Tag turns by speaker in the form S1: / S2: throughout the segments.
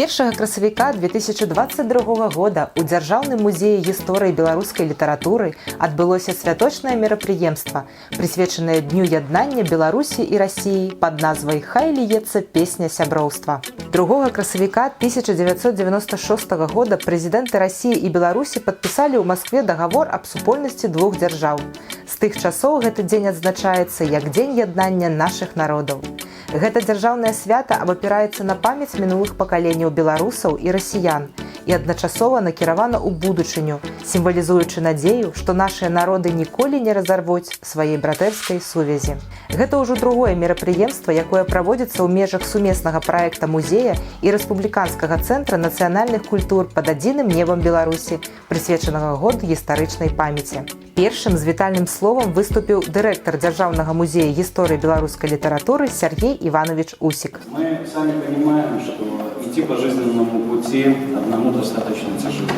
S1: 1 красавіка 2022 года у Дзяржаўным музеі гісторыі беларускай літаратуры адбылося святочнае мерапрыемства, прысвечанае Дню яднання Беларусі і Расіі пад назвай «Хай ліецца песня сяброўства». 2 красавіка 1996 года прэзідэнты Расіі і Беларусі падпісалі ў Маскве дагавор аб супольнасці двух дзяржаў. З тых часоў гэты дзень адзначаецца як Дзень яднання нашых народаў. Гэта дзяржаўнае свята абапіраецца на памяць мінулых пакаленняў беларусаў і расіян і адначасова накіравана ў будучыню, сімвалізуючы надзею, што нашыя народы ніколі не разарвуць сваёй братэрскай сувязі. Гэта ўжо другое мерапрыемства, якое праводзіцца ў межах сумеснага праекта музея і рэспубліканскага цэнтра нацыянальных культур пад адзіным небам Беларусі, прысвечанага году гістарычнай памяці. Першым з вітальным словам выступіў дырэктар Дзяржаўнага музея гісторыі беларускай літаратуры Сергей Иванович Усик.
S2: Мы сами понимаем, что идти по жизненному пути одному достаточно тяжело.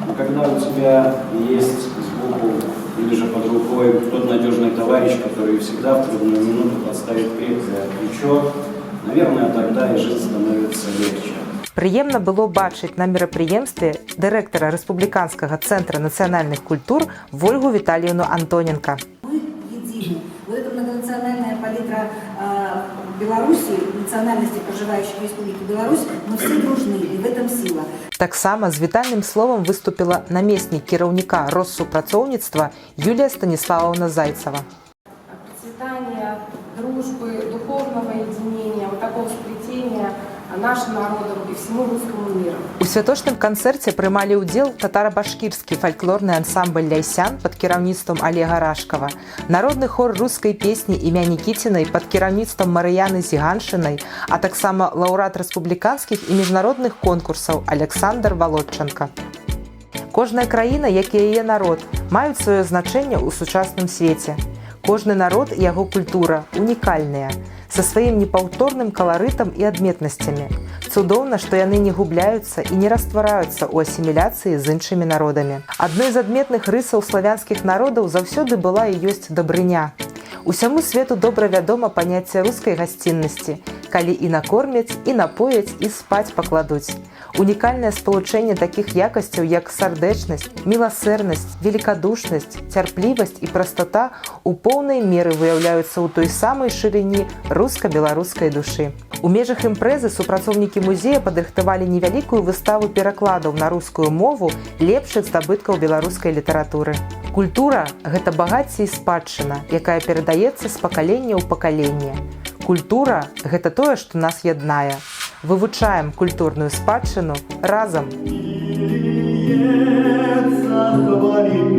S2: Но когда у тебя есть сбоку или же под рукой тот надежный товарищ, который всегда в трудную минуту подставит крепкое плечо, наверное, тогда и жизнь становится легче.
S1: Прыемна было бачыць на мерапрыемстве дырэктара рэспубліканскага цэнтра нацыянальных культур Вольгу Витальевну Антоненко.
S3: Мы едины. Вот эта многонациональная палитра Беларуси, национальности, проживающих в Республике Беларусь, мы все дружны, и в этом сила.
S1: Таксама з вітальным словам выступіла намеснік кіраўніка Россупрацоўніцтва Юлія Станіславовна Зайцева.
S4: Процветание дружбы, духовного единения, вот такого сплетения нашим народом и всему русскому миру.
S1: У святочным канцэрце прымалі ўдзел татара-башкірскі фальклорны ансамбль ляйсян пад кіраўніцтвам Олега Рашкова, народны хор рускай песні імя Нікіцінай пад кіраўніцтвам Марыяны Зіганшынай, а таксама лаўрэат рэспубліканскіх і міжнародных конкурсаў Александр Володченко. Кожная краіна, як і яе народ, маюць сваё значэнне ў сучасным свеце. Кожны народ і яго культура унікальныя, са сваім непаўторным каларытам і адметнасцямі. Цудоўна, што яны не губляюцца і не раствараюцца ў асіміляцыі з іншымі народамі. Адной з адметных рысаў славянскіх народаў заўсёды была і ёсць дабрыня. Усяму свету добра вядома паняцце рускай гасціннасці, калі і накормяць, і напояць, і спаць пакладуць. Унікальнае спалучэнне такіх якасцяў, як сардэчнасць, міласэрнасць, велікадушнасць, цярплівасць і прастата у поўнай меры выяўляюцца ў той самай шырыні руска-беларускай душы. У межах імпрэзы супрацоўнікі музея падрыхтавалі невялікую выставу перакладаў на рускую мову лепшых здабыткаў беларускай літаратуры. Культура – гэта багацце і спадчына, якая перадаецца з пакалення ў пакаленне. Культура – гэта тое, што нас яднае. Вывучаем культурную спадчыну разам.
S5: Сердце напевает.